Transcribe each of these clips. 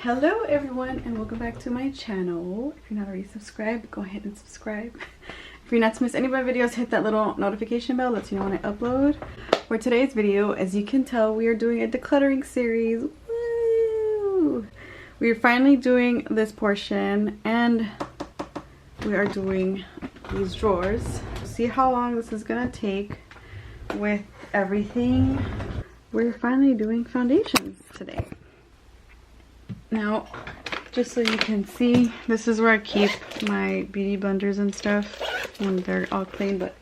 Hello everyone and welcome back to my channel. If you're not already subscribed, go ahead and subscribe. If you're not to miss any of my videos, hit that little notification bell, lets you know when I upload. For today's video, as you can tell, we are doing a decluttering series. Woo! We are finally doing this portion and we are doing these drawers. See how long this is gonna take with everything. We're finally doing foundations today. Now, just so you can see, this is where I keep my beauty blenders and stuff when they're all clean, but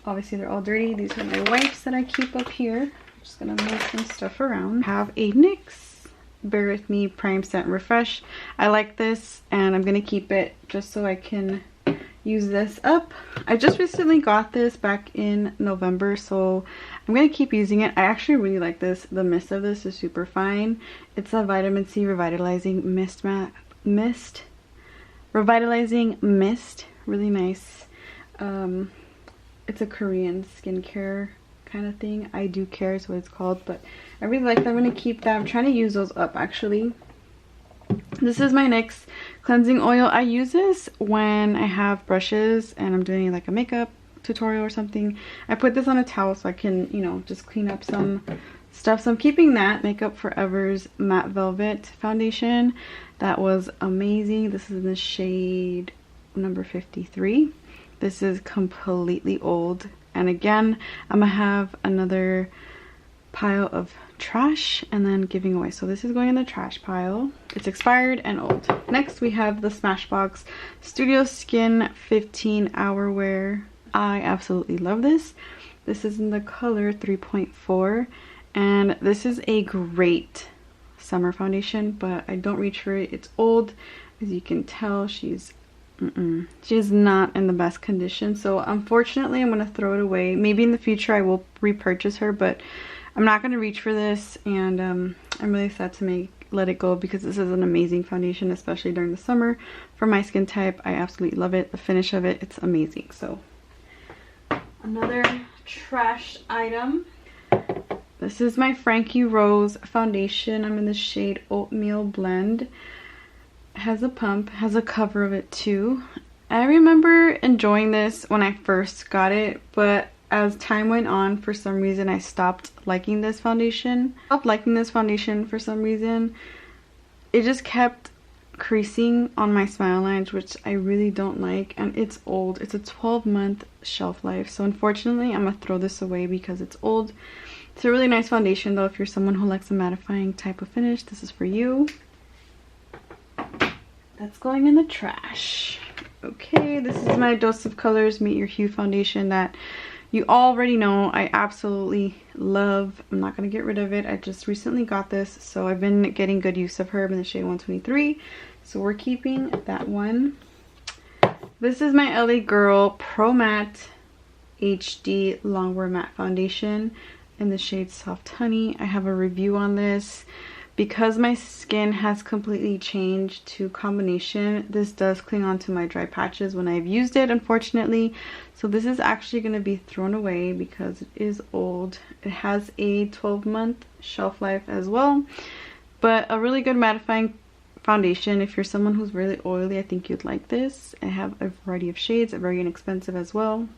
obviously they're all dirty. These are my wipes that I keep up here. I'm just gonna move some stuff around. I have a NYX Bear With Me Prime Set Refresh. I like this and I'm gonna keep it just so I can use this up. I just recently got this back in November, so I'm gonna keep using it. I actually really like this. The mist of this is super fine. It's a vitamin C revitalizing revitalizing mist. Really nice. It's a Korean skincare kind of thing. I Do Care is what it's called, but I really like that. I'm gonna keep that. I'm trying to use those up actually. This is my NYX cleansing oil. I use this when I have brushes and I'm doing like a makeup tutorial or something. I put this on a towel so I can, you know, just clean up some stuff. So I'm keeping that. Makeup Forever's Matte Velvet foundation. That was amazing. This is in the shade number 53. This is completely old. And again, I'm gonna have another pile of trash and then giving away. So this is going in the trash pile. It's expired and old. Next we have the Smashbox Studio Skin 15 Hour Wear. I absolutely love this. This is in the color 3.4 and this is a great summer foundation, but I don't reach for it. It's old. As you can tell, she's not in the best condition, so unfortunately I'm gonna throw it away. Maybe in the future I will repurchase her, but I'm not going to reach for this, and I'm really sad to let it go because this is an amazing foundation, especially during the summer. For my skin type, I absolutely love it. The finish of it, it's amazing. So another trash item. This is my Frankie Rose foundation. I'm in the shade Oatmeal Blend. It has a pump, has a cover of it too. I remember enjoying this when I first got it, but as time went on, for some reason I stopped liking this foundation. For some reason. It just kept creasing on my smile lines, which I really don't like, and it's old. It's a 12-month shelf life, so unfortunately I'm gonna throw this away because it's old. It's a really nice foundation though. If you're someone who likes a mattifying type of finish, this is for you. That's going in the trash. Okay, this is my Dose of Colors Meet Your Hue foundation that you already know I absolutely love. I'm not going to get rid of it. I just recently got this, so I've been getting good use of her. I'm in the shade 123, so we're keeping that one. This is my LA Girl Pro Matte HD Longwear Matte Foundation in the shade Soft Honey. I have a review on this. Because my skin has completely changed to combination, this does cling on to my dry patches when I've used it, unfortunately. So this is actually going to be thrown away because it is old. It has a 12-month shelf life as well. But a really good mattifying foundation. If you're someone who's really oily, I think you'd like this. I have a variety of shades, very inexpensive as well.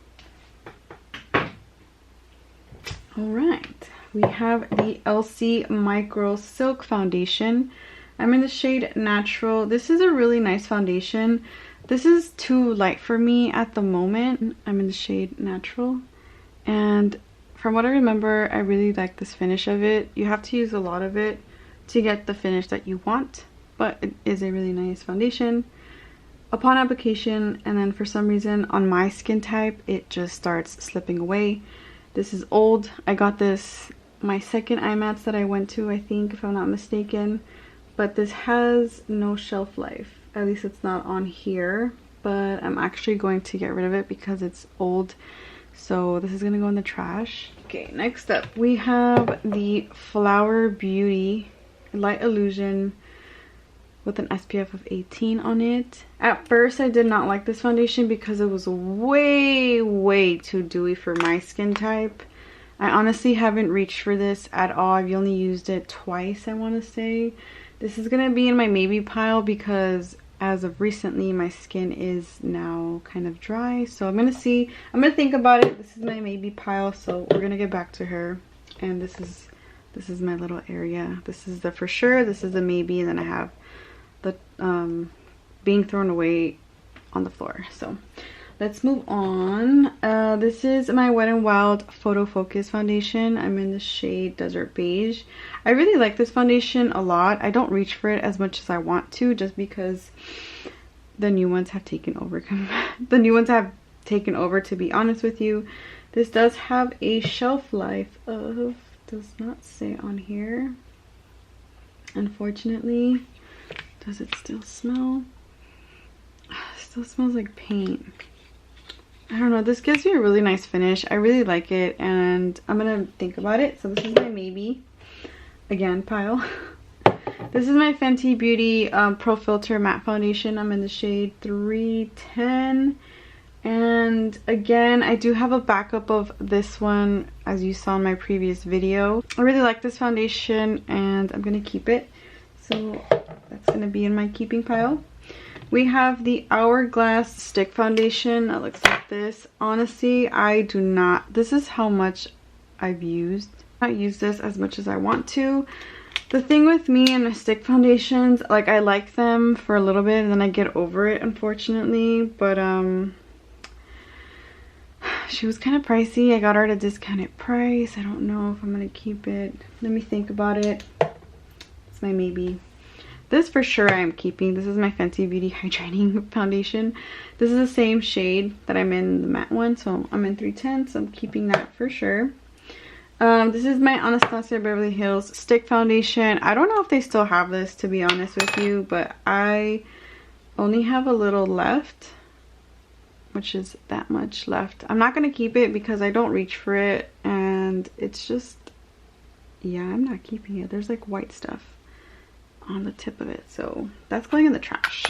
Alright. We have the LC Micro Silk Foundation. I'm in the shade Natural. This is a really nice foundation. This is too light for me at the moment. I'm in the shade Natural. And from what I remember, I really like this finish of it. You have to use a lot of it to get the finish that you want. But it is a really nice foundation upon application. And then for some reason on my skin type, it just starts slipping away. This is old. I got this my second IMATS that I went to, I think, if I'm not mistaken. But this has no shelf life. At least it's not on here. But I'm actually going to get rid of it because it's old. So this is going to go in the trash. Okay, next up we have the Flower Beauty Light Illusion with an SPF of 18 on it. At first I did not like this foundation because it was way too dewy for my skin type. I honestly haven't reached for this at all. I've only used it twice, I want to say. This is gonna be in my maybe pile because as of recently my skin is now kind of dry, so I'm gonna think about it. This is my maybe pile, so we're gonna get back to her. And this is my little area. This is the for sure, this is the maybe, and then I have the being thrown away on the floor. So let's move on. This is my Wet n Wild Photo Focus foundation. I'm in the shade Desert Beige. I really like this foundation a lot. I don't reach for it as much as I want to, just because the new ones have taken over. The new ones have taken over, to be honest with you. This does have a shelf life of, does not say on here, unfortunately. Does it still smell? It still smells like paint. I don't know, this gives me a really nice finish. I really like it, and I'm gonna think about it. So this is my maybe, again, pile. This is my Fenty Beauty Pro Filter Matte Foundation. I'm in the shade 310. And again, I do have a backup of this one, as you saw in my previous video. I really like this foundation, and I'm gonna keep it. So that's gonna be in my keeping pile. We have the Hourglass Stick Foundation that looks like this. Honestly, I do not, this is how much I've used. I don't use this as much as I want to. The thing with me and the stick foundations, like, I like them for a little bit and then I get over it, unfortunately. But she was kind of pricey. I got her at a discounted price. I don't know if I'm gonna keep it. Let me think about it. It's my maybe. This for sure I am keeping. This is my Fenty Beauty Hydrating Foundation. This is the same shade that I'm in, the matte one. So I'm in 310, so I'm keeping that for sure. This is my Anastasia Beverly Hills Stick Foundation. I don't know if they still have this, to be honest with you, but I only have a little left, which is that much left. I'm not going to keep it because I don't reach for it, and it's just, yeah, I'm not keeping it. There's like white stuff on the tip of it, so that's going in the trash.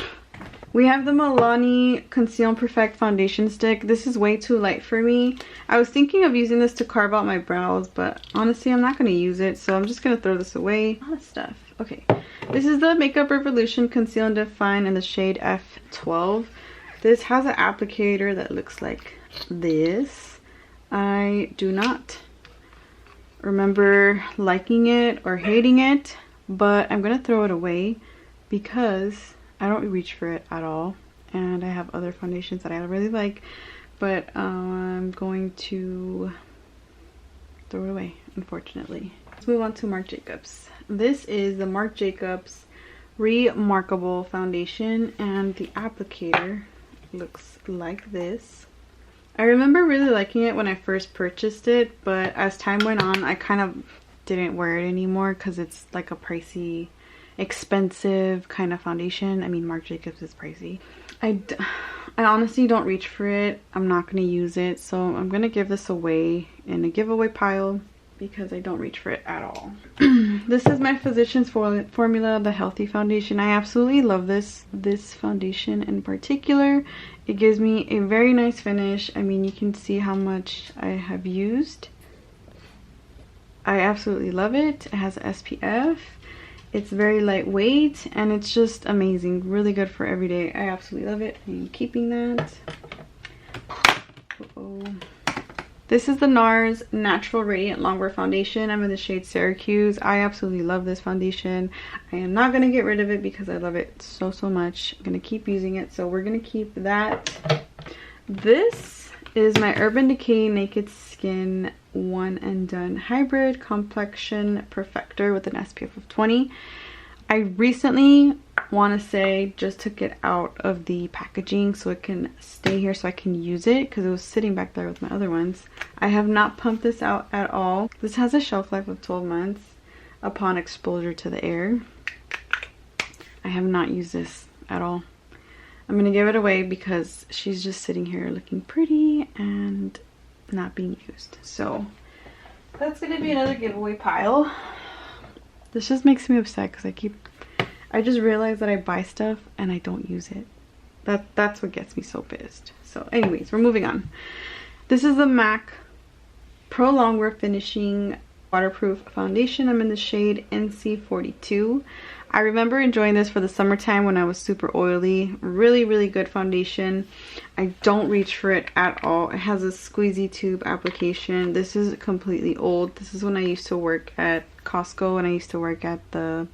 We have the Milani Conceal and Perfect Foundation Stick. This is way too light for me. I was thinking of using this to carve out my brows, but honestly I'm not going to use it, so I'm just going to throw this away. A lot of stuff. Okay, this is the Makeup Revolution Conceal and Define in the shade F12. This has an applicator that looks like this. I do not remember liking it or hating it, but I'm gonna throw it away because I don't reach for it at all, and I have other foundations that I really like, but I'm going to throw it away, unfortunately. Let's move on to Marc Jacobs. This is the Marc Jacobs Remarkable Foundation, and the applicator looks like this. I remember really liking it when I first purchased it, but as time went on I kind of didn't wear it anymore because it's like a pricey, expensive kind of foundation. I mean, Marc Jacobs is pricey. I honestly don't reach for it. I'm not going to use it, so I'm going to give this away in a giveaway pile because I don't reach for it at all. This is my Physicians Formula, the Healthy Foundation. I absolutely love this foundation in particular. It gives me a very nice finish. I mean, you can see how much I have used. I absolutely love it. It has SPF. It's very lightweight and it's just amazing. Really good for every day. I absolutely love it. I'm keeping that. This is the NARS Natural Radiant Longwear Foundation. I'm in the shade Syracuse. I absolutely love this foundation. I am not going to get rid of it because I love it so much. I'm going to keep using it, so we're going to keep that. This is my Urban Decay Naked Skin One and Done Hybrid Complexion Perfector with an SPF of 20. I recently, want to say, just took it out of the packaging so it can stay here so I can use it because it was sitting back there with my other ones. I have not pumped this out at all. This has a shelf life of 12 months upon exposure to the air. I have not used this at all. I'm going to give it away because she's just sitting here looking pretty and not being used. So that's going to be another giveaway pile. This just makes me upset because I just realized that I buy stuff and I don't use it. That's what gets me so pissed. So anyways, we're moving on. This is the MAC Pro Longwear Finishing Waterproof Foundation. I'm in the shade NC42. I remember enjoying this for the summertime when I was super oily. Really, really good foundation. I don't reach for it at all. It has a squeezy tube application. This is completely old. This is when I used to work at Costco and I used to work at the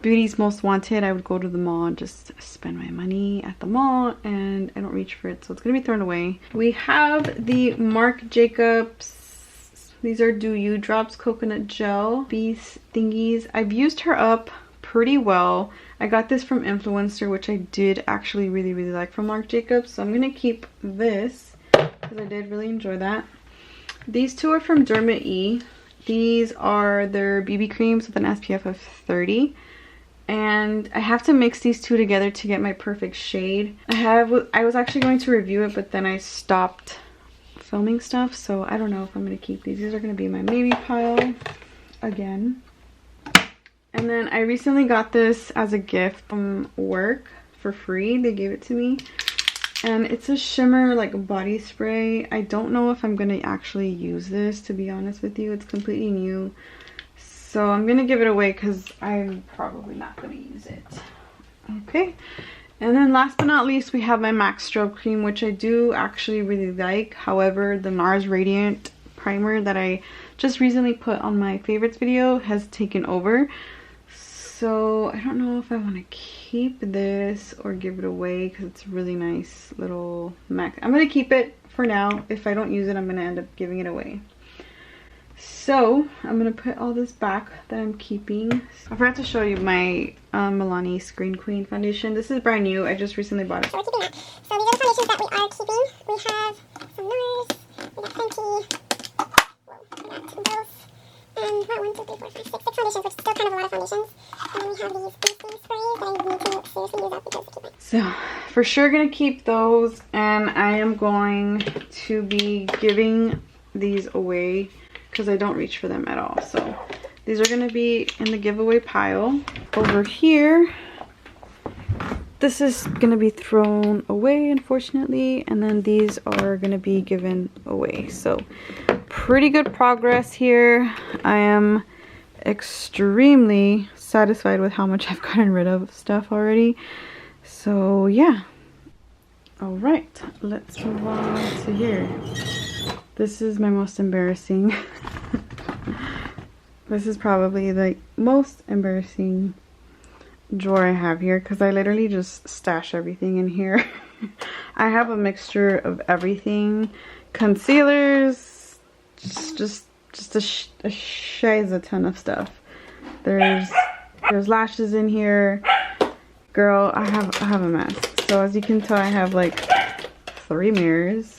Beauty's Most Wanted. I would go to the mall and just spend my money at the mall, and I don't reach for it, so it's gonna be thrown away. We have the Marc Jacobs. These are Do You Drops Coconut Gel Bees thingies. I've used her up pretty well. I got this from Influencer, which I did actually really, really like from Marc Jacobs, so I'm gonna keep this because I did really enjoy that. These two are from Derma E. These are their BB creams with an SPF of 30. And I have to mix these two together to get my perfect shade. I was actually going to review it, but then I stopped filming stuff, so I don't know if I'm going to keep these. These are going to be my maybe pile again. And then I recently got this as a gift from work for free. They gave it to me. And it's a shimmer like body spray. I don't know if I'm going to actually use this, to be honest with you. It's completely new. So I'm going to give it away because I'm probably not going to use it. Okay. And then last but not least, we have my MAC Strobe Cream, which I do actually really like. However, the NARS Radiant Primer that I just recently put on my favorites video has taken over. So I don't know if I want to keep this or give it away because it's a really nice little MAC. I'm going to keep it for now. If I don't use it, I'm going to end up giving it away. So I'm gonna put all this back that I'm keeping. I forgot to show you my Milani Screen Queen foundation. This is brand new. I just recently bought it. So we're keeping that. So these are the foundations that we are keeping. We have some NARS, we got Fenty, whoa, we got both, and what, 1, 2, 3, 4, 5, 6 foundations, which is still kind of a lot of foundations. And then we have these boosting sprays that I need to seriously use up because I keep it. So for sure gonna keep those, and I am going to be giving these away because I don't reach for them at all. So these are going to be in the giveaway pile. Over here, this is going to be thrown away, unfortunately, and then these are going to be given away. So pretty good progress here. I am extremely satisfied with how much I've gotten rid of stuff already. So yeah. All right, let's move on to here. This is my most embarrassing. This is probably the most embarrassing drawer I have here because I literally just stash everything in here. I have a mixture of everything. Concealers, just a ton of stuff. There's lashes in here. Girl, I have a mess. So as you can tell, I have like 3 mirrors.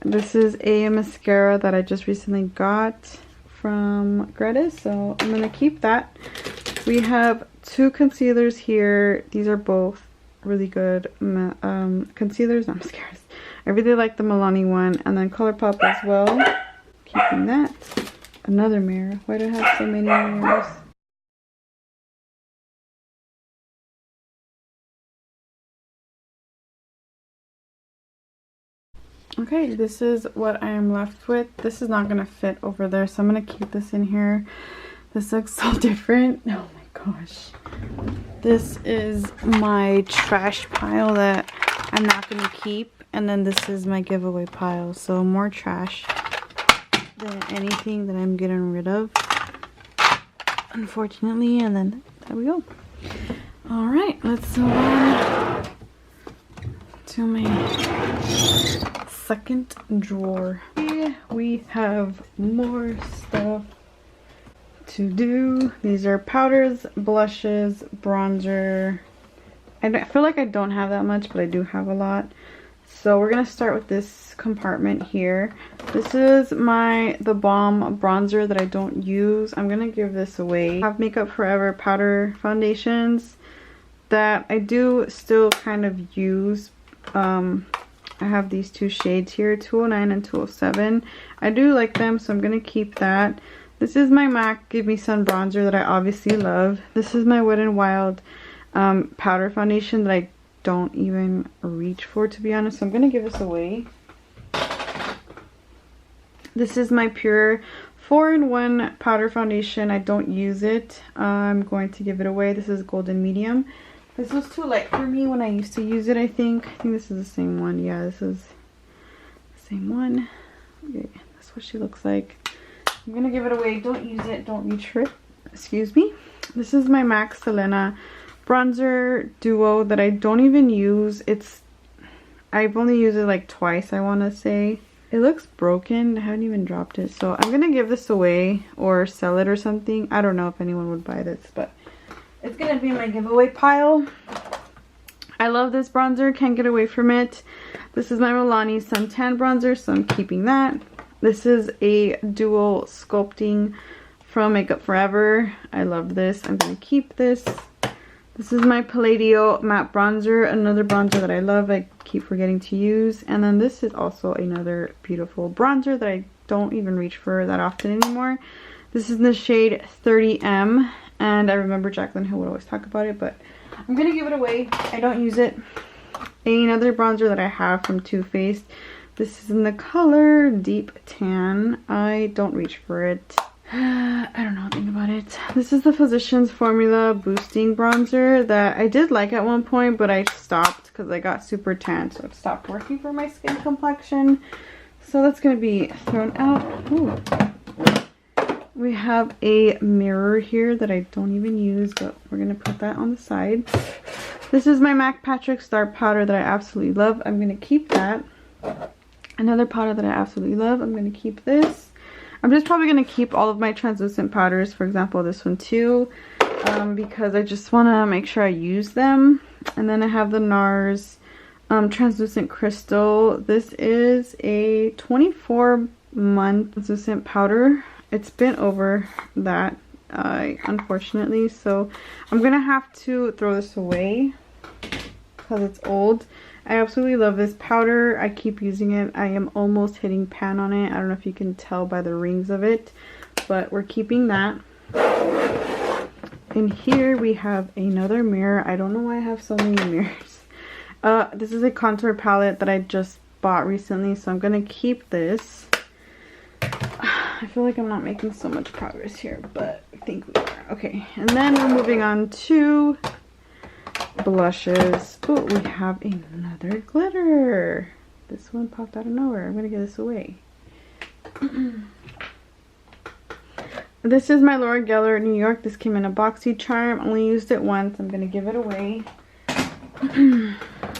This is a mascara that I just recently got from Greta, so I'm gonna keep that. We have 2 concealers here. These are both really good concealers, not mascaras. I really like the Milani one, and then ColourPop as well. Keeping that. Another mirror. Why do I have so many mirrors? Okay, this is what I am left with. This is not gonna fit over there, so I'm gonna keep this in here. This looks so different. Oh my gosh. This is my trash pile that I'm not gonna keep, and then this is my giveaway pile. So more trash than anything that I'm getting rid of, unfortunately. And then there we go. All right, let's move on to my second drawer. We have more stuff to do. These are powders, blushes, bronzer. I feel like I don't have that much, but I do have a lot. So we're gonna start with this compartment here. This is the Balm bronzer that I don't use. I'm gonna give this away. I have Makeup Forever powder foundations that I do still kind of use. I have these 2 shades here, 209 and 207. I do like them, so I'm gonna keep that. This is my MAC Give Me Sun bronzer that I obviously love. This is my Wet n Wild powder foundation that I don't even reach for, to be honest, so I'm gonna give this away. This is my Pure 4-in-1 powder foundation. I don't use it. I'm going to give it away. This is golden medium. This was too light for me when I used to use it, I think. I think this is the same one. Yeah, this is the same one. Okay, that's what she looks like. I'm gonna give it away. Don't use it. Don't reach for it. Excuse me. This is my MAC Selena bronzer duo that I don't even use. I've only used it like twice, I want to say. It looks broken. I haven't even dropped it. So I'm gonna give this away or sell it or something. I don't know if anyone would buy this, but it's gonna be in my giveaway pile. I love this bronzer. Can't get away from it. This is my Milani Suntan bronzer, so I'm keeping that. This is a dual sculpting from Makeup Forever. I love this. I'm gonna keep this. This is my Palladio matte bronzer, another bronzer that I love. I keep forgetting to use. And then this is also another beautiful bronzer that I don't even reach for that often anymore. This is in the shade 30M, and I remember Jaclyn Hill would always talk about it, but I'm gonna give it away. I don't use it. Another bronzer that I have from Too Faced. This is in the color Deep Tan. I don't reach for it. I don't know anything about it. This is the Physicians Formula Boosting Bronzer that I did like at one point, but I stopped because I got super tan, so it stopped working for my skin complexion. So that's going to be thrown out. Ooh. We have a mirror here that I don't even use, but we're going to put that on the side. This is my MAC Patrick Star powder that I absolutely love. I'm going to keep that. Another powder that I absolutely love. I'm going to keep this. I'm just probably going to keep all of my translucent powders, for example this one too, because I just want to make sure I use them. And then I have the NARS translucent crystal. This is a 24-month translucent powder. It's been over that, unfortunately, so I'm going to have to throw this away because it's old. I absolutely love this powder. I keep using it. I am almost hitting pan on it. I don't know if you can tell by the rings of it, but we're keeping that. And here we have another mirror. I don't know why I have so many mirrors. This is a contour palette that I just bought recently, so I'm gonna keep this. I feel like I'm not making so much progress here, but I think we are. Okay, and then we're moving on to blushes. Oh, we have another glitter. This one popped out of nowhere. I'm gonna give this away. This is my Laura Geller New York. This came in a boxy charm. Only used it once. I'm gonna give it away.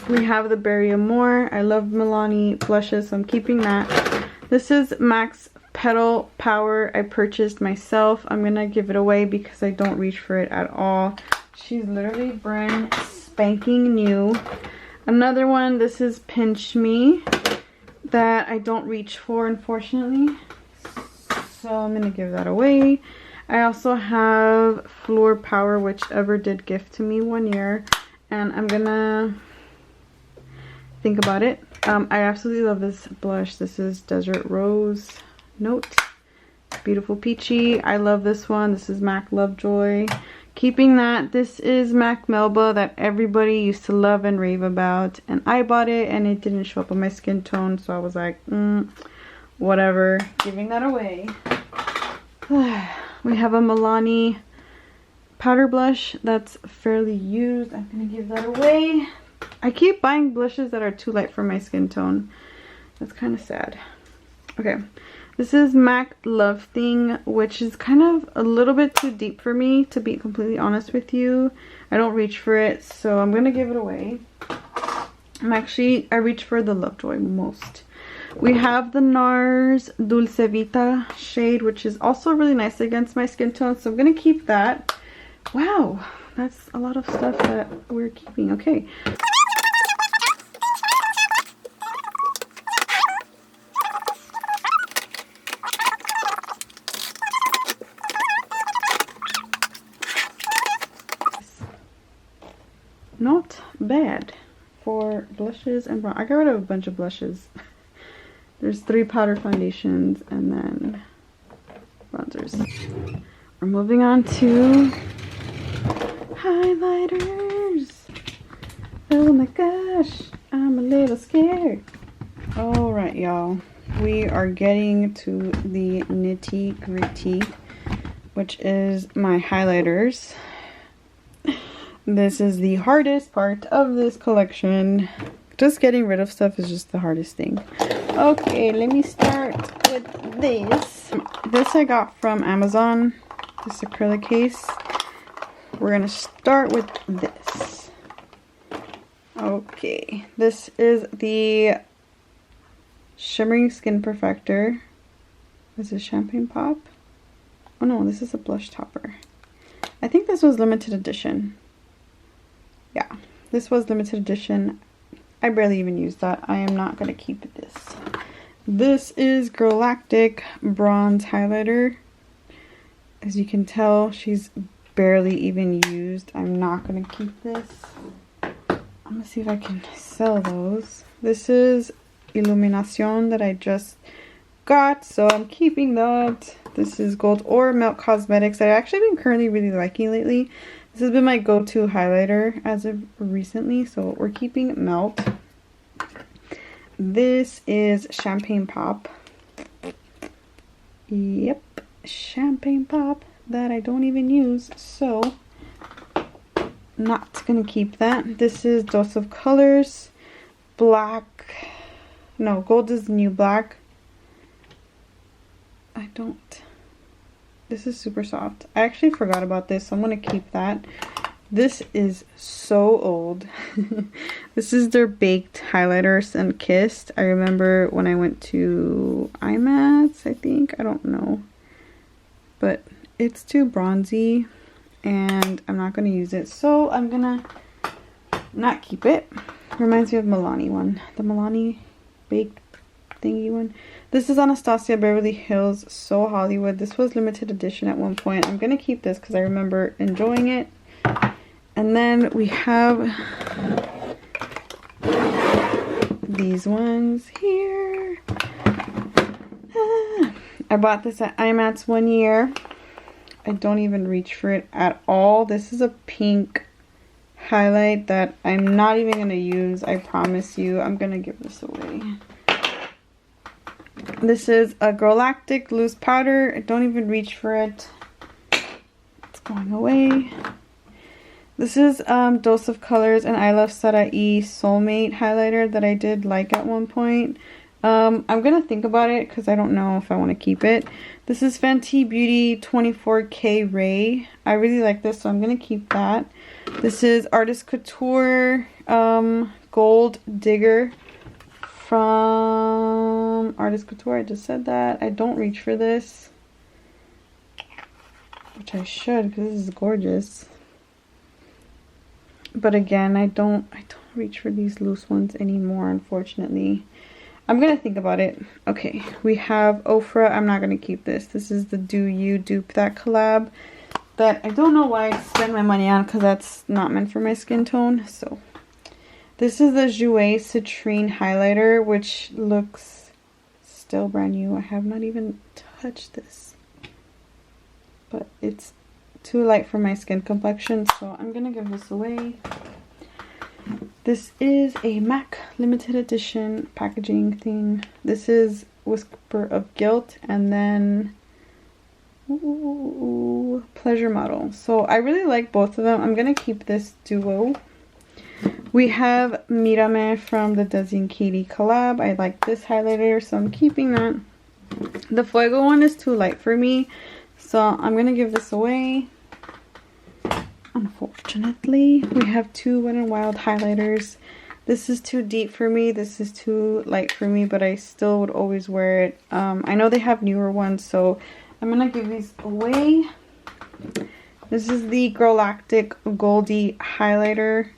We have the Berry Amore. I love Milani blushes, so I'm keeping that. This is MAC's Petal Power. I purchased myself. I'm gonna give it away because I don't reach for it at all. She's literally brand spanking new. Another one, this is Pinch Me, that I don't reach for, unfortunately. So I'm going to give that away. I also have Floor Power, whichever did gift to me one year. And I'm going to think about it. I absolutely love this blush. This is Desert Rose Note. Beautiful peachy. I love this one. This is MAC Lovejoy. Keeping that. This is MAC Melba that everybody used to love and rave about, and I bought it and it didn't show up on my skin tone, so I was like, whatever, giving that away. We have a Milani powder blush that's fairly used. I'm gonna give that away. I keep buying blushes that are too light for my skin tone. That's kind of sad. Okay. This is MAC Love Thing, which is kind of a little bit too deep for me, to be completely honest with you. I don't reach for it, so I'm going to give it away. I reach for the Lovejoy most. We have the NARS Dulce Vita shade, which is also really nice against my skin tone, so I'm going to keep that. Wow, that's a lot of stuff that we're keeping. Okay. Not bad for blushes and brown. I got rid of a bunch of blushes. There's 3 powder foundations and then bronzers. We're moving on to highlighters. Oh my gosh, I'm a little scared. All right, y'all. we are getting to the nitty gritty, which is my highlighters. This is the hardest part of this collection. Just getting rid of stuff is just the hardest thing. Okay, let me start with this. This I got from Amazon, this acrylic case. We're gonna start with this. Okay, this is the Shimmering Skin Perfector. This is Champagne Pop. Oh no, this is a blush topper. I think this was limited edition. Yeah, this was limited edition. I barely even used that. I am not going to keep this. This is Galactic Bronze Highlighter. As you can tell, she's barely even used. I'm not going to keep this. I'm going to see if I can sell those. This is Illuminación that I just got, so I'm keeping that. This is Gold or Melt Cosmetics. I've actually been currently really liking lately. This has been my go-to highlighter as of recently, so we're keeping Melt. This is Champagne Pop. Yep, Champagne Pop that I don't even use, so not gonna keep that. This is Dose of Colors. Black. No, Gold is New Black. This is super soft. I actually forgot about this, so I'm going to keep that. This is so old. This is their Baked Highlighter and Kissed. I remember when I went to IMATS, I think. I don't know. But it's too bronzy, and I'm not going to use it. So I'm going to not keep it. Reminds me of Milani one. The Milani Baked thingy one. This is Anastasia Beverly Hills So Hollywood. This was limited edition at one point. I'm gonna keep this because I remember enjoying it. And then we have these ones here. I bought this at IMATS one year. I don't even reach for it at all. This is a pink highlight that I'm not even gonna use. I promise you. I'm gonna give this away. This is a Galactic Loose Powder. I don't even reach for it. It's going away. This is Dose of Colors and I Love Sarai Soulmate highlighter that I did like at one point. I'm going to think about it because I don't know if I want to keep it. This is Fenty Beauty 24K Ray. I really like this, so I'm going to keep that. This is Artist Couture Gold Digger from Artist Couture. I just said that. I don't reach for this, which I should because this is gorgeous. But again, I don't reach for these loose ones anymore, unfortunately. I'm gonna think about it. Okay, we have Ofra. I'm not gonna keep this. This is the Do You Dupe That collab that I don't know why I spend my money on because that's not meant for my skin tone. So this is the Jouer Citrine highlighter, which looks still brand new. I have not even touched this, but it's too light for my skin complexion, so I'm gonna give this away. This is a MAC limited edition packaging thing. This is Whisper of Guilt, and then Pleasure Model. So I really like both of them. I'm gonna keep this duo. We have Mírame from the Desi and Katie collab. I like this highlighter, so I'm keeping that. The Fuego one is too light for me, so I'm gonna give this away. Unfortunately, we have two Wet n Wild highlighters. This is too deep for me. This is too light for me, but I still would always wear it. I know they have newer ones, so I'm gonna give these away. This is the Galactic Goldie highlighter.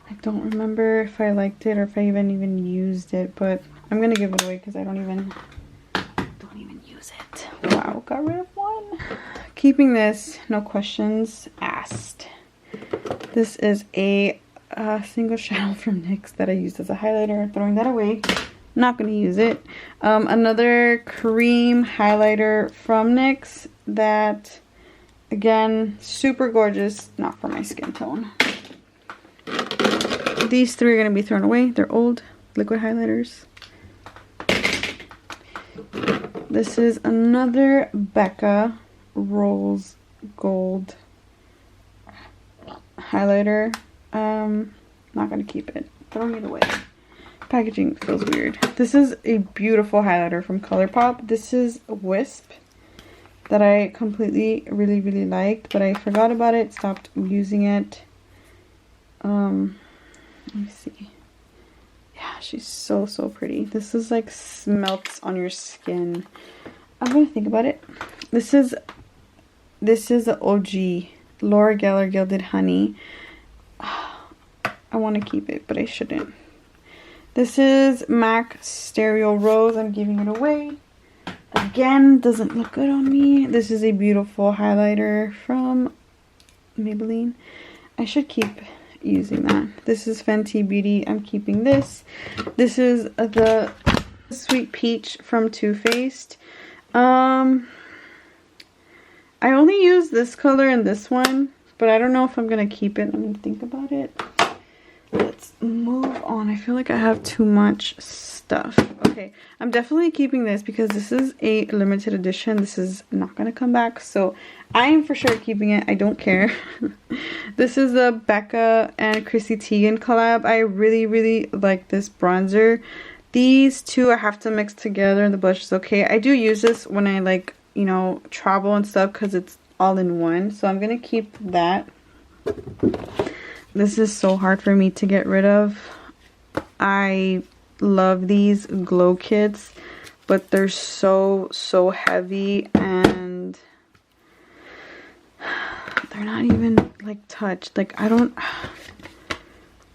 I don't remember if I liked it or if I even used it, but I'm gonna give it away because I don't even use it. Wow, got rid of one. Keeping this, no questions asked. This is a single shadow from NYX that I used as a highlighter. Throwing that away. Not gonna use it. Another cream highlighter from NYX that, again, super gorgeous. Not for my skin tone. These three are going to be thrown away. They're old liquid highlighters. This is another Becca Rose Gold highlighter. Not gonna keep it. Throwing it away. Packaging feels weird. This is a beautiful highlighter from ColourPop. This is Wisp that I completely really liked, but I forgot about it, stopped using it. Let me see. Yeah, she's so pretty. This is like melts on your skin. I'm gonna think about it. This is the OG Laura Geller Gilded Honey. I want to keep it, but I shouldn't. This is MAC Stereo Rose. I'm giving it away. Again, doesn't look good on me. This is a beautiful highlighter from Maybelline. I should keep using that. This is Fenty Beauty. I'm keeping this. This is the Sweet Peach from Too Faced. I only use this color and this one, but I don't know if I'm gonna keep it. Let me think about it. Let's move on. I feel like I have too much stuff. Okay, I'm definitely keeping this because this is a limited edition. This is not gonna come back, so I am for sure keeping it. I don't care. This is the Becca and Chrissy Teigen collab. I really like this bronzer. These two I have to mix together, and the blush is okay. I do use this when I like, you know, travel and stuff because it's all in one, so I'm gonna keep that. This is so hard for me to get rid of. I love these glow kits, but they're so heavy and they're not even like touched. Like I don't,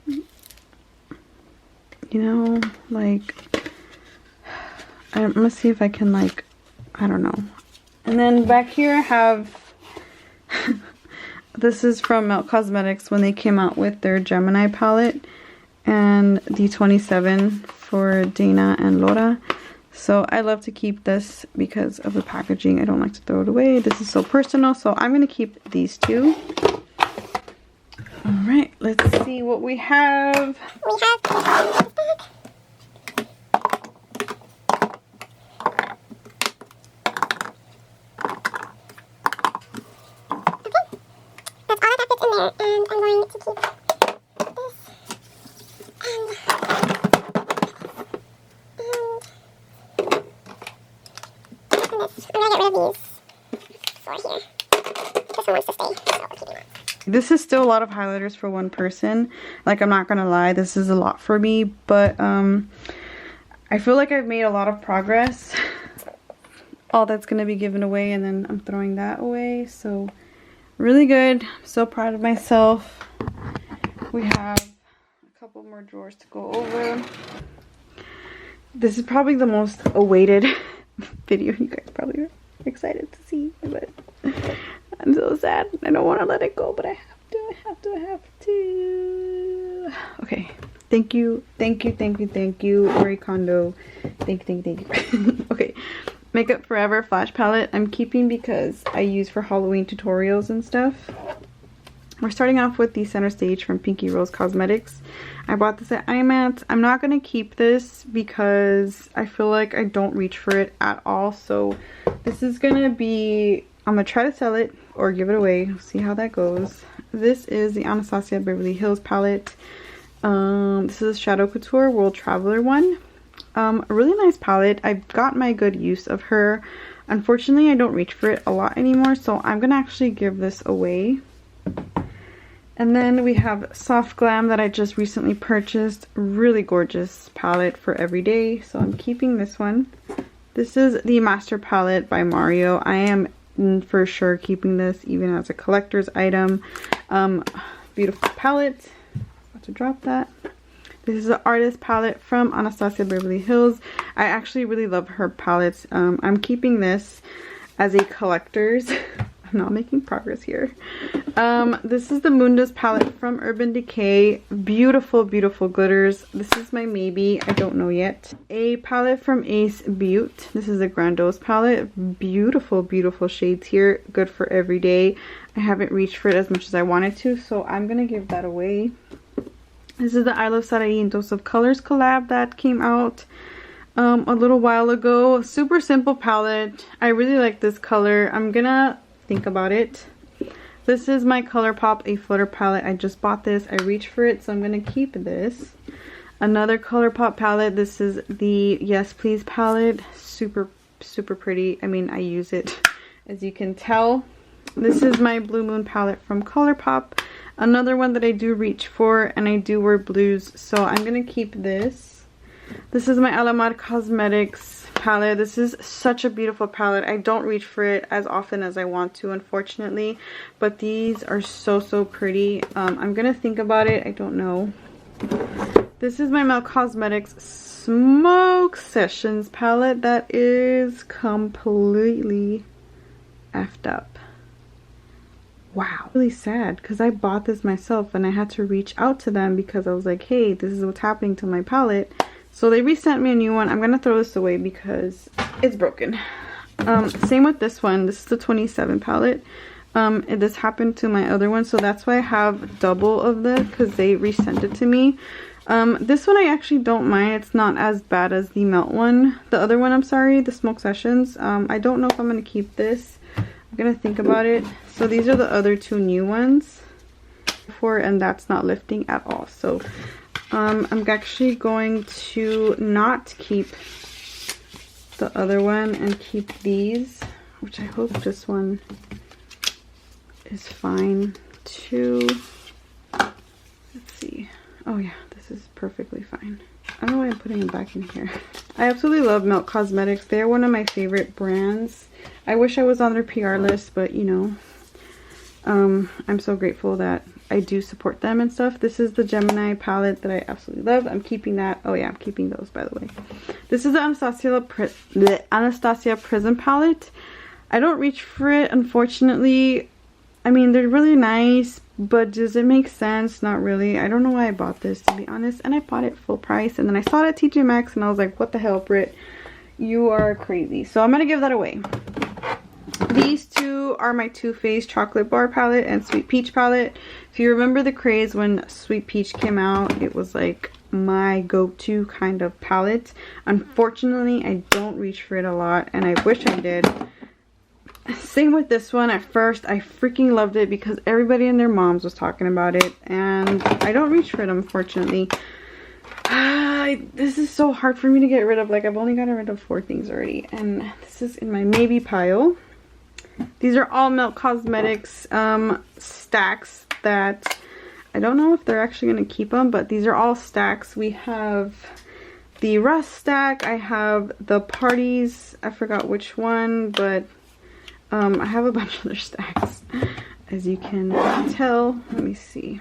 you know, like I'm gonna see if I can like, I don't know. And then back here I have this is from Melt Cosmetics when they came out with their Gemini palette, and the 27 for Dana and Laura. So I love to keep this because of the packaging. I don't like to throw it away. This is so personal, so I'm going to keep these two. Alright, let's see what we have. We have and I'm going to keep this, and this. I'm going to get rid of these four here. This one wants to stay, so we're keeping that. This is still a lot of highlighters for one person. Like, I'm not going to lie, this is a lot for me, but I feel like I've made a lot of progress. All that's going to be given away, and then I'm throwing that away, so really good. I'm so proud of myself. We have a couple more drawers to go over. This is probably the most awaited video. You guys probably are excited to see, but I'm so sad. I don't want to let it go, but I have to. Okay. Thank you, Marie Kondo. Thank you. Okay. Makeup Forever Flash Palette I'm keeping because I use for Halloween tutorials and stuff. We're starting off with the Center Stage from Pinky Rose Cosmetics. I bought this at IMATS. I'm not going to keep this because I feel like I don't reach for it at all. So this is going to be, I'm going to try to sell it or give it away. See how that goes. This is the Anastasia Beverly Hills palette. This is a Shadow Couture World Traveler one. A really nice palette. I've got my good use of her. Unfortunately, I don't reach for it a lot anymore, so I'm gonna actually give this away. And then we have Soft Glam that I just recently purchased. Really gorgeous palette for everyday, so I'm keeping this one. This is the Master Palette by Mario. I am for sure keeping this even as a collector's item. Beautiful palette. About to drop that. This is an artist palette from Anastasia Beverly Hills. I actually really love her palettes. I'm keeping this as a collector's. I'm not making progress here. This is the Mundus palette from Urban Decay. Beautiful glitters. This is my maybe. I don't know yet. A palette from Ace Beaute. This is a Grandos palette. Beautiful shades here. Good for every day. I haven't reached for it as much as I wanted to, so I'm going to give that away. This is the I Love Sarai and Dose of Colors collab that came out. a little while ago. Super simple palette. I really like this color. I'm gonna think about it. This is my ColourPop A Flutter palette. I just bought this. I reached for it, so I'm gonna keep this. Another ColourPop palette. This is the Yes Please palette. Super pretty. I mean, I use it, as you can tell. This is my Blue Moon palette from ColourPop. Another one that I do reach for, and I do wear blues, so I'm gonna keep this. This is my Alamar Cosmetics palette. This is such a beautiful palette. I don't reach for it as often as I want to, unfortunately, but these are so pretty. I'm gonna think about it. I don't know. This is my Mel Cosmetics Smoke Sessions palette that is completely effed up. Wow, really sad, because I bought this myself and I had to reach out to them because I was like, hey, this is what's happening to my palette. So they resent me a new one. I'm gonna throw this away because it's broken. Same with this one. This is the 27 palette. This happened to my other one, so that's why I have double of this, because they resent it to me. This one I actually don't mind. It's not as bad as the Melt one. The other one, I'm sorry, the Smoke Sessions. I don't know if I'm gonna keep this. I'm gonna think about it. So these are the other two new ones, and that's not lifting at all. So I'm actually going to not keep the other one and keep these, which I hope this one is fine too. Let's see. Oh yeah, this is perfectly fine. I don't know why I'm putting them back in here. I absolutely love Melt Cosmetics. They're one of my favorite brands. I wish I was on their PR list, but you know, I'm so grateful that I do support them and stuff. This is the Gemini palette that I absolutely love. I'm keeping that. Oh yeah, I'm keeping those, by the way. This is the Anastasia Prism palette. I don't reach for it, unfortunately. I mean, they're really nice, but does it make sense? Not really. I don't know why I bought this, to be honest. And I bought it full price, and then I saw it at TJ Maxx and I was like, what the hell, Brit? You are crazy. So I'm gonna give that away. These two are my Too Faced Chocolate Bar palette and Sweet Peach palette. If you remember the craze when Sweet Peach came out, it was like my go-to kind of palette. Unfortunately, I don't reach for it a lot, and I wish I did. Same with this one. At first, I freaking loved it because everybody and their moms was talking about it, and I don't reach for it, unfortunately. This is so hard for me to get rid of. Like, I've only gotten rid of 4 things already, and this is in my maybe pile. These are all Melt Cosmetics stacks that I don't know if they're actually going to keep them, but these are all stacks. We have the Rust stack. I have the Parties. I forgot which one, but I have a bunch of other stacks, as you can tell. Let me see.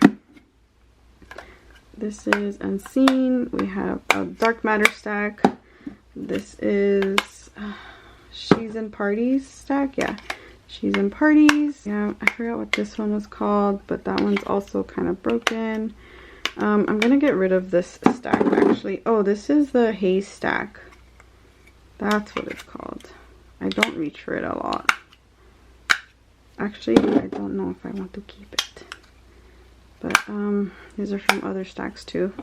This is Unseen. We have a Dark Matter stack. This is She's in Parties stack. Yeah, She's in Parties. Yeah, I forgot what this one was called, but that one's also kind of broken. I'm gonna get rid of this stack, actually. Oh, this is the Haze stack. That's what it's called. I don't reach for it a lot. Actually, I don't know if I want to keep it. But these are from other stacks too.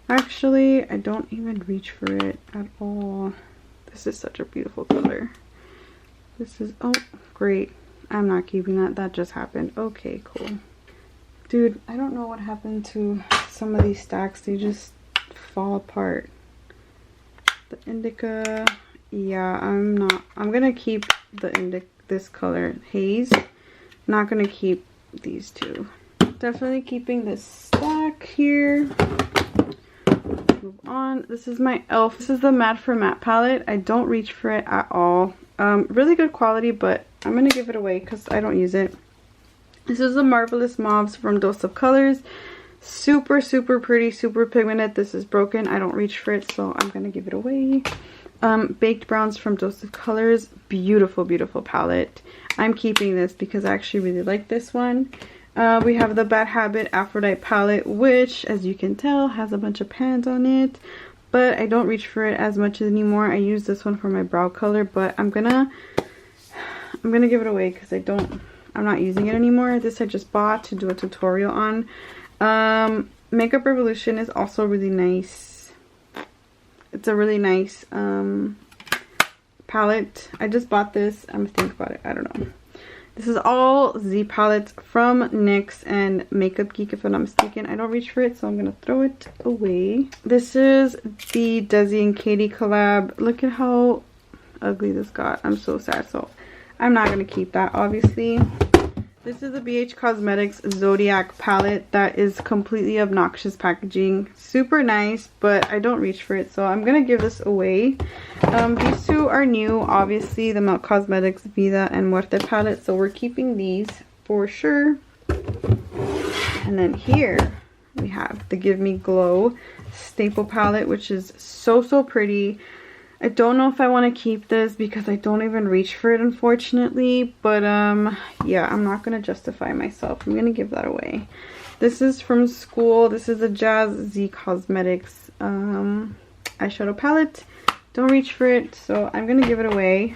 Actually, I don't even reach for it at all. This is such a beautiful color. This is, oh, great. I'm not keeping that. That just happened. Okay, cool. Dude, I don't know what happened to some of these stacks. They just fall apart. The Indica, yeah, I'm gonna keep the this color, Haze. Not gonna keep these two. Definitely keeping this stack here. Move on. This is my e.l.f. This is the Matte for Matte palette. I don't reach for it at all. Really good quality, but I'm gonna give it away because I don't use it. This is the Marvelous Mauves from Dose of Colors. Super pretty, super pigmented. This is broken. I don't reach for it, so I'm gonna give it away. Baked Browns from Dose of Colors. Beautiful palette. I'm keeping this because I actually really like this one. We have the Bad Habit Aphrodite palette, which, as you can tell, has a bunch of pans on it, but I don't reach for it as much anymore. I use this one for my brow color, but I'm gonna give it away because I'm not using it anymore. This I just bought to do a tutorial on. Makeup Revolution is also really nice. It's a really nice palette. I just bought this. I'm gonna think about it. I don't know. This is all Z palettes from NYX and Makeup Geek, if I'm not mistaken. I don't reach for it, so I'm gonna throw it away. This is the Desi and Katie collab. Look at how ugly this got. I'm so sad. So I'm not gonna keep that, obviously. This is the BH Cosmetics Zodiac palette that is completely obnoxious packaging. Super nice, but I don't reach for it, so I'm gonna give this away. These two are new, obviously, the Milk Cosmetics Vida and Muerte palette, so we're keeping these for sure. And then here we have the Give Me Glow staple palette, which is so pretty. I don't know if I want to keep this because I don't even reach for it, unfortunately. But yeah, I'm not going to justify myself. I'm going to give that away. This is from school. This is a Jazz Z Cosmetics eyeshadow palette. Don't reach for it, so I'm going to give it away.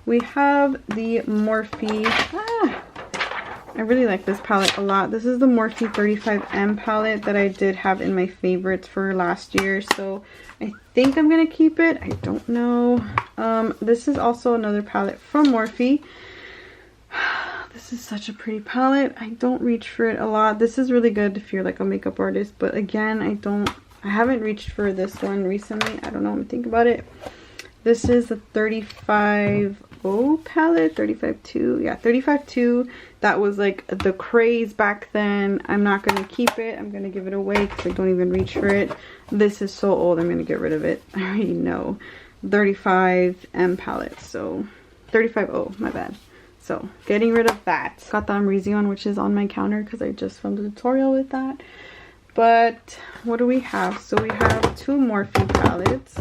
We have the Morphe. I really like this palette a lot. This is the Morphe 35M palette that I did have in my favorites for last year. So I think I'm going to keep it. I don't know. This is also another palette from Morphe. This is such a pretty palette. I don't reach for it a lot. This is really good if you're like a makeup artist. But again, I haven't reached for this one recently. I don't know. Let me think about it. This is the 35 palette, 35-2. Yeah, 35-2. That was like the craze back then. I'm not going to keep it. I'm going to give it away because I don't even reach for it. This is so old. I'm going to get rid of it. I already know. 35M palette. So 35 my bad. So getting rid of that. Got the Amrezy one, which is on my counter because I just filmed a tutorial with that. But what do we have? So we have two Morphe palettes.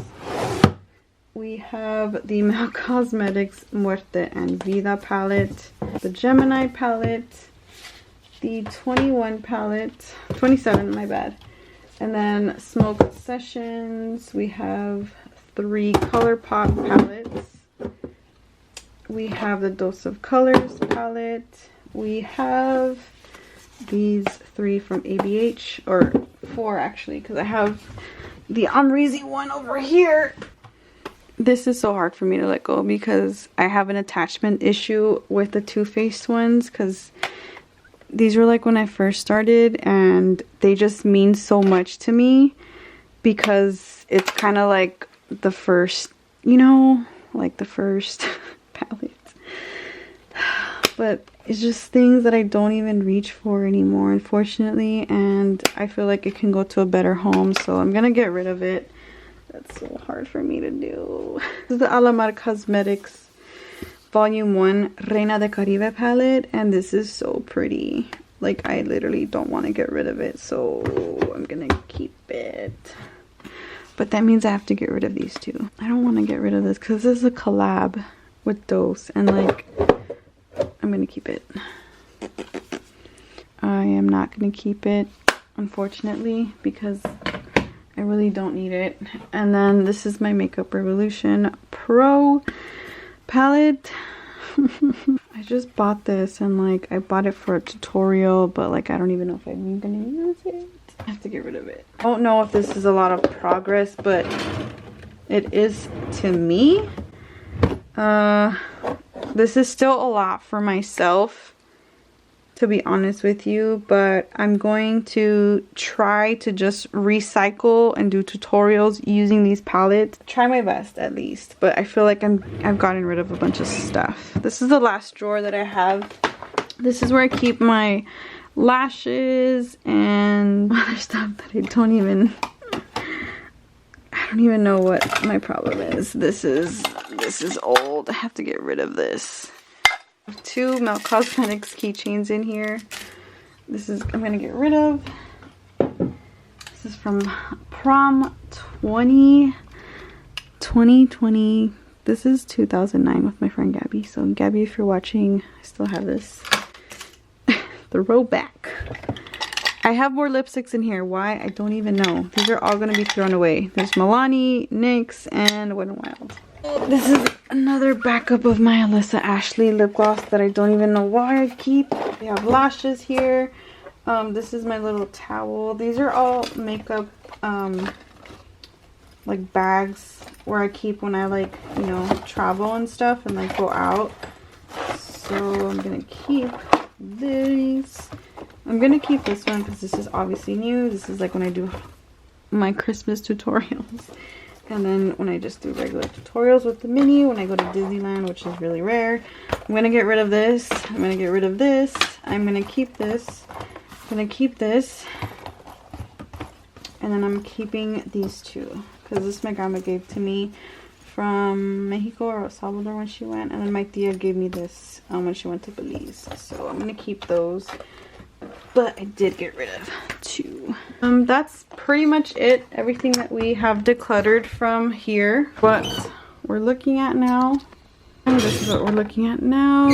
We have the Milk Cosmetics Muerte and Vida palette, the Gemini palette, the 21 palette, 27, my bad. And then Smoke Sessions. We have 3 ColourPop palettes. We have the Dose of Colors palette. We have these 3 from ABH, or 4 actually, because I have the Amrezy one over here. This is so hard for me to let go because I have an attachment issue with the Too Faced ones, because these were like when I first started and they just mean so much to me because it's kind of like the first, you know, like the first palette. But it's just things that I don't even reach for anymore, unfortunately, and I feel like it can go to a better home, so I'm gonna get rid of it. That's so hard for me to do. This is the Alamar Cosmetics Volume 1 Reina de Caribe palette, and this is so pretty. Like, I literally don't want to get rid of it, so I'm gonna keep it. But that means I have to get rid of these two. I don't want to get rid of this because this is a collab with Dose, and like, I'm gonna keep it. I am not gonna keep it, unfortunately, because I really don't need it. And then this is my Makeup Revolution Pro palette. I just bought this and like I bought it for a tutorial, but like I don't even know if I'm gonna use it. I have to get rid of it. I don't know if this is a lot of progress, but it is to me. This is still a lot for myself, to be honest with you, but I'm going to try to just recycle and do tutorials using these palettes. Try my best at least, but I feel like I've gotten rid of a bunch of stuff. This is the last drawer that I have. This is where I keep my lashes and other stuff that I don't even know what my problem is. This is old. I have to get rid of this. 2 Milk Cosmetics keychains in here. I'm gonna get rid of. This is from Prom 2020. This is 2009 with my friend Gabby. So Gabby, if you're watching, I still have this. Throwback. I have more lipsticks in here. Why? I don't even know. These are all gonna be thrown away. There's Milani, NYX, and Wet n Wild. This is another backup of my Alyssa Ashley lip gloss that I don't even know why I keep. We have lashes here. This is my little towel. These are all makeup like bags where I keep when I like, you know, travel and stuff and like go out. So I'm gonna keep this. I'm gonna keep this one because this is obviously new. This is like when I do my Christmas tutorials. And then when I just do regular tutorials with the mini, when I go to Disneyland, which is really rare. I'm gonna get rid of this. I'm gonna get rid of this. I'm gonna keep this. I'm gonna keep this. And then I'm keeping these two. Because this my grandma gave to me from Mexico or El Salvador when she went. And then my tia gave me this when she went to Belize. So I'm gonna keep those. But I did get rid of two. That's pretty much it. Everything that we have decluttered from here. What we're looking at now. And this is what we're looking at now.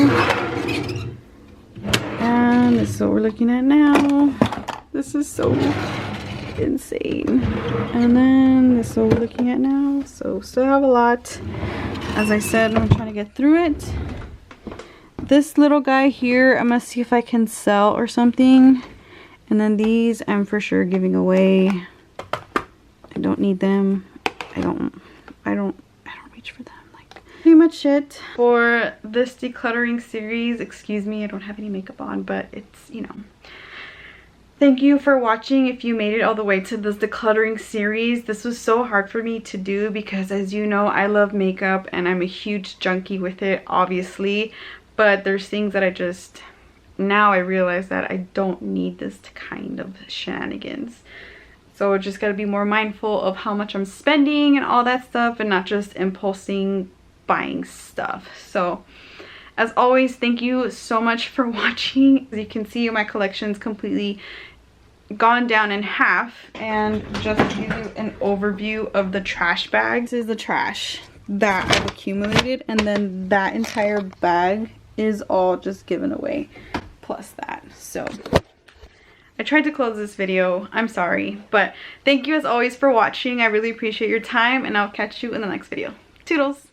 And this is what we're looking at now. This is so insane. And then this is what we're looking at now. So still have a lot. As I said, I'm trying to get through it. This little guy here, I'm gonna see if I can sell or something. And then these I'm for sure giving away. I don't need them. I don't reach for them. Like, pretty much it for this decluttering series. Excuse me, I don't have any makeup on, but it's, you know. Thank you for watching. If you made it all the way to this decluttering series, this was so hard for me to do because, as you know, I love makeup and I'm a huge junkie with it, obviously. But there's things that I just, now I realize that I don't need this kind of shenanigans. So just gotta be more mindful of how much I'm spending and all that stuff, and not just impulsing buying stuff. So as always, thank you so much for watching. As you can see, my collection's completely gone down in half. And just to give you an overview of the trash bags, this is the trash that I've accumulated, and then that entire bag is all just given away, plus that. So I tried to close this video, I'm sorry, but thank you as always for watching. I really appreciate your time, and I'll catch you in the next video. Toodles!